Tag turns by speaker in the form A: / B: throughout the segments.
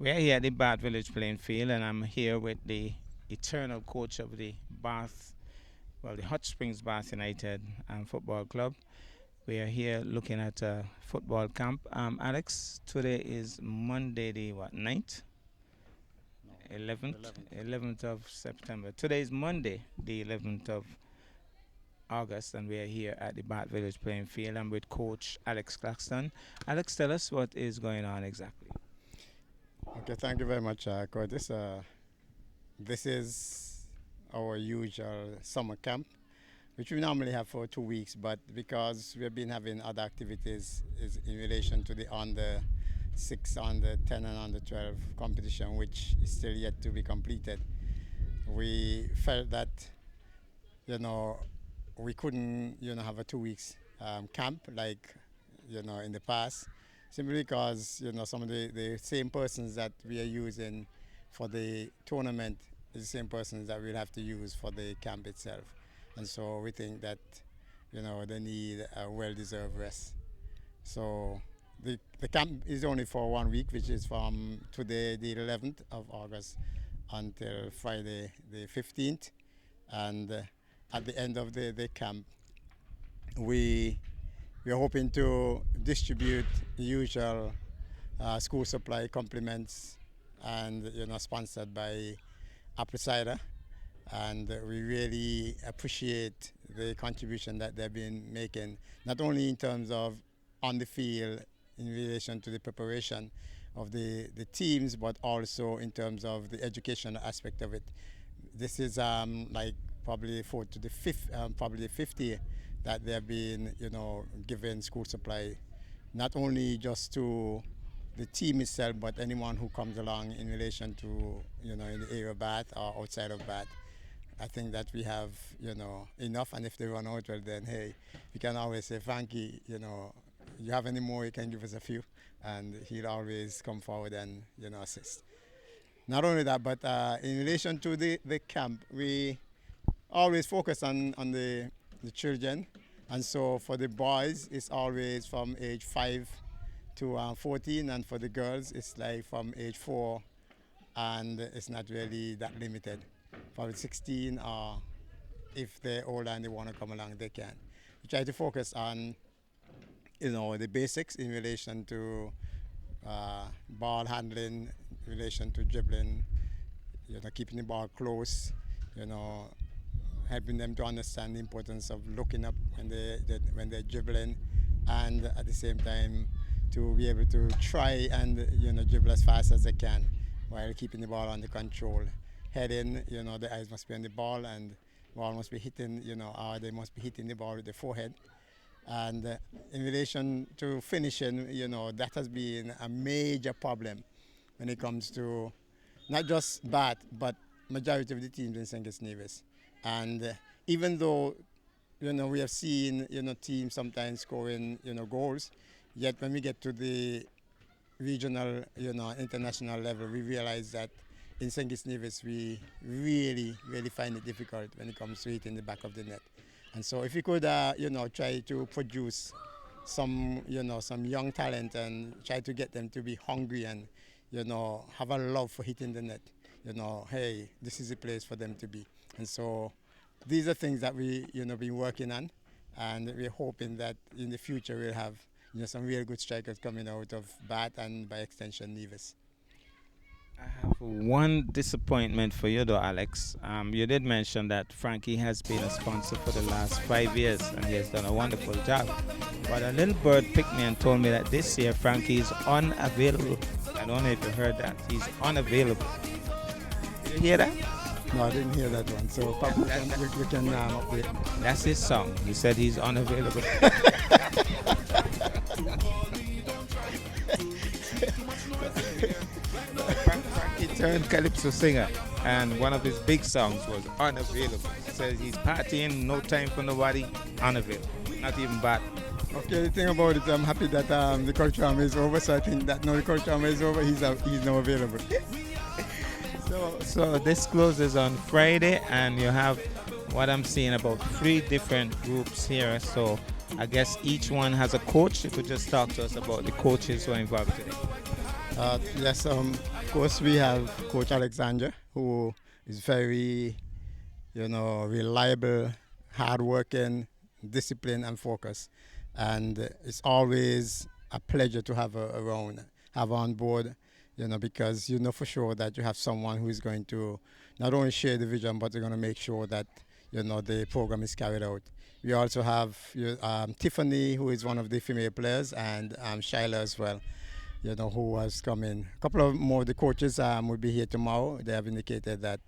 A: We're here at the Bath Village playing field, and I'm here with the eternal coach of the the Hot Springs Bath United Football Club. We are here looking at a football camp. Alex, today is Monday, the what, 9th? 11th? 11th of September. Today is Monday, the 11th of August, and we are here at the Bath Village playing field. I'm with Coach Alex Claxton. Alex, tell us what is going on exactly.
B: Okay, thank you very much, Curtis. This is our usual summer camp, which we normally have for 2 weeks, but because we've been having other activities is in relation to the under 6, under 10, and under 12 competition, which is still yet to be completed, we felt that, we couldn't, have a 2 weeks camp like, in the past, simply because some of the same persons that we are using for the tournament is the same persons that we'll have to use for the camp itself, and so we think that they need a well-deserved rest. So the camp is only for 1 week, which is from today the 11th of August until Friday the 15th, and at the end of the camp we are hoping to distribute the usual school supply compliments, and sponsored by Apple Cider, and we really appreciate the contribution that they've been making, not only in terms of on the field in relation to the preparation of the teams, but also in terms of the educational aspect of it. This is like probably fourth to the fifth, probably the 50th year that they have been, given school supply, not only just to the team itself, but anyone who comes along in relation to, in the area of Bath or outside of Bath. I think that we have, enough, and if they run out, well then, hey, we can always say, Frankie, you have any more, you can give us a few, and he'll always come forward and, assist. Not only that, but in relation to the camp, we always focus on the children, and so for the boys, it's always from age 5 to 14, and for the girls, it's like from age 4, and it's not really that limited. For 16, or if they're older and they want to come along, they can. We try to focus on, the basics in relation to ball handling, in relation to dribbling, keeping the ball close, helping them to understand the importance of looking up when they're dribbling, and at the same time to be able to try and dribble as fast as they can while keeping the ball under control. Heading, the eyes must be on the ball, and ball must be hitting, or they must be hitting the ball with the forehead. And in relation to finishing, that has been a major problem when it comes to not just Bath, but majority of the teams in St. Kitts Nevis. And even though, we have seen, teams sometimes scoring, goals, yet when we get to the regional, international level, we realize that in St. Kitts Nevis, we really, really find it difficult when it comes to hitting the back of the net. And so if we could, try to produce some young talent and try to get them to be hungry and, have a love for hitting the net, hey, this is a place for them to be. And so these are things that we, been working on, and we're hoping that in the future we'll have, some real good strikers coming out of Bath and by extension Nevis.
A: I have one disappointment for you, though, Alex. You did mention that Frankie has been a sponsor for the last 5 years, and he has done a wonderful job. But a little bird picked me and told me that this year Frankie is unavailable. I don't know if you heard that. He's unavailable. Did you hear that?
B: No, I didn't hear that one. So probably we can update.
A: That's his song. He said he's unavailable. Frankie turned calypso singer, and one of his big songs was unavailable. He says he's partying, no time for nobody, unavailable. Not even bad.
B: Okay, the thing about it, I'm happy that the culture is over, so I think that now the culture is over, he's now available.
A: So this closes on Friday, and you have what I'm seeing about 3 different groups here. So I guess each one has a coach. You could just talk to us about the coaches who are involved today.
B: Yes, of course we have Coach Alexander, who is very, reliable, hardworking, disciplined, and focused. And it's always a pleasure to have her around, have her on board, because you know for sure that you have someone who is going to not only share the vision, but they're going to make sure that, the program is carried out. We also have Tiffany, who is one of the female players, and Shyla as well, who has come in. A couple of more of the coaches will be here tomorrow. They have indicated that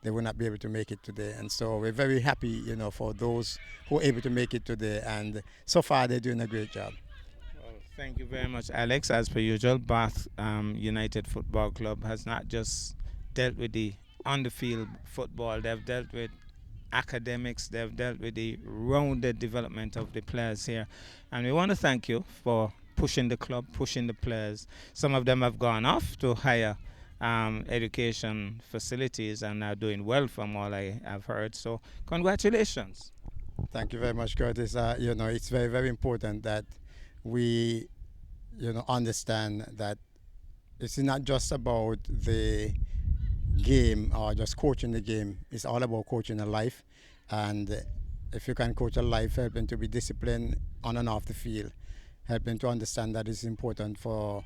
B: they will not be able to make it today. And so we're very happy, for those who are able to make it today. And so far, they're doing a great job.
A: Well, thank you very much, Alex. As per usual, Bath United Football Club has not just dealt with the on the field football, they've dealt with academics, they've dealt with the rounded development of the players here. And we want to thank you for pushing the club, pushing the players. Some of them have gone off to higher education facilities and are doing well from all I have heard. So, congratulations.
B: Thank you very much, Curtis. It's very, very important that we, understand that it's not just about the game or just coaching the game. It's all about coaching a life. And if you can coach a life, helping to be disciplined on and off the field, helping to understand that it's important for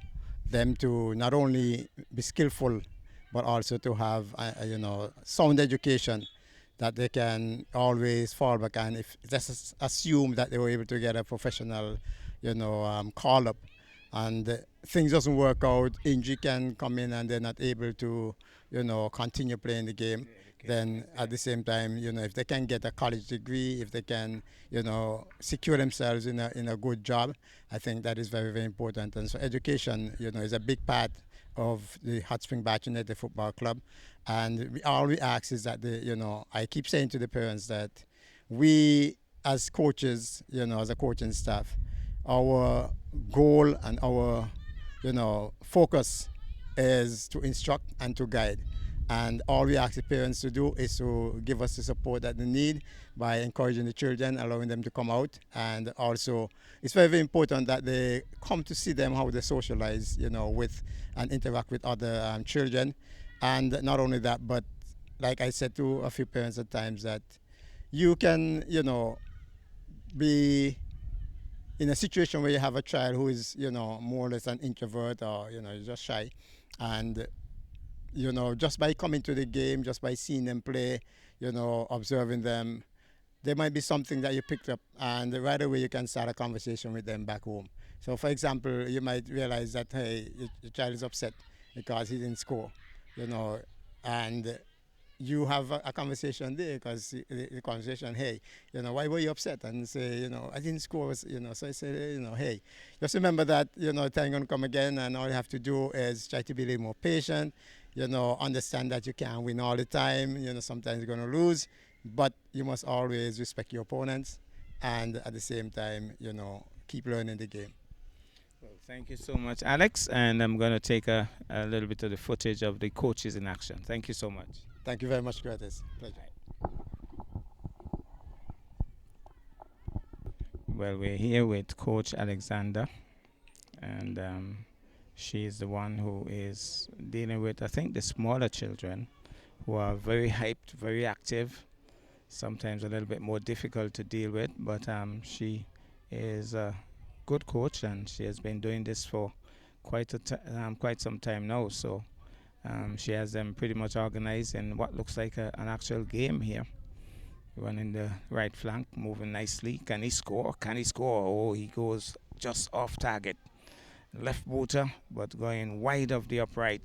B: them to not only be skillful, but also to have, sound education that they can always fall back on. If just assume that they were able to get a professional, call up, and things doesn't work out, injury can come in, and they're not able to, continue playing the game. Then at the same time, if they can get a college degree, if they can, secure themselves in a good job, I think that is very, very important. And so education, is a big part of the Hot Spring Batch United Football Club. And all we ask is that I keep saying to the parents that we as coaches, as a coaching staff, our goal and our, focus is to instruct and to guide. And all we ask the parents to do is to give us the support that they need by encouraging the children, allowing them to come out. And also, it's very, very important that they come to see them how they socialize, with and interact with other children. And not only that, but like I said to a few parents at times, that you can, be in a situation where you have a child who is, more or less an introvert or, just shy. And just by coming to the game, just by seeing them play, observing them, there might be something that you picked up, and right away you can start a conversation with them back home. So, for example, you might realize that, hey, your child is upset because he didn't score, and you have a conversation there, because the conversation, hey, why were you upset? And say, I didn't score, so I say, hey, just remember that, time gonna come again, and all you have to do is try to be a little more patient, understand that you can't win all the time, sometimes you're gonna lose, but you must always respect your opponents, and at the same time, keep learning the game.
A: Well, thank you so much, Alex. And I'm going to take a little bit of the footage of the coaches in action. Thank you so much.
B: Thank you very much, Curtis. Pleasure.
A: Well, we're here with Coach Alexander, and she's the one who is dealing with, I think, the smaller children who are very hyped, very active, sometimes a little bit more difficult to deal with, but she is a good coach, and she has been doing this for quite some time now. So she has them pretty much organized in what looks like an actual game here. Running the right flank, moving nicely. Can he score? Can he score? Oh, he goes just off target. Left booter, but going wide of the upright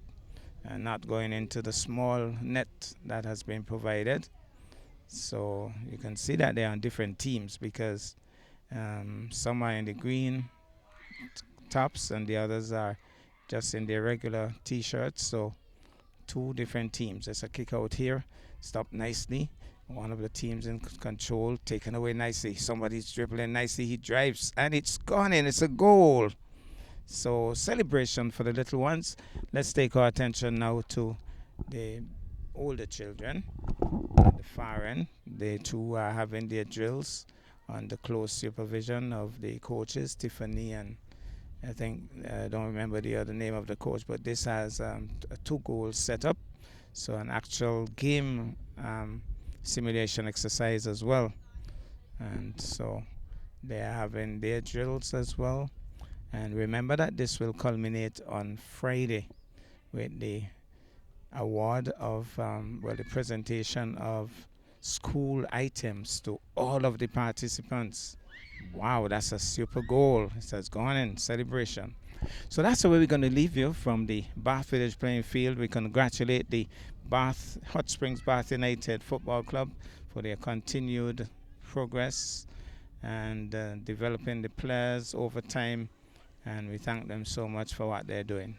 A: and not going into the small net that has been provided. So you can see that they're on different teams, because some are in the green tops and the others are just in their regular t-shirts. So two different teams. There's a kick out here, stopped nicely. One of the teams in control, taken away nicely. Somebody's dribbling nicely. He drives, and it's gone in. It's a goal. So celebration for the little ones. Let's take our attention now to the older children at the far end. They too are having their drills under close supervision of the coaches, Tiffany and I think I don't remember the other name of the coach, but this has a 2 goal setup, so an actual game simulation exercise as well, and so they are having their drills as well. And remember that this will culminate on Friday with the award of, well, the presentation of school items to all of the participants. Wow, that's a super goal. It has gone in celebration. So that's the way we're going to leave you from the Bath Village playing field. We congratulate the Bath Hot Springs Bath United Football Club for their continued progress and developing the players over time. And we thank them so much for what they're doing.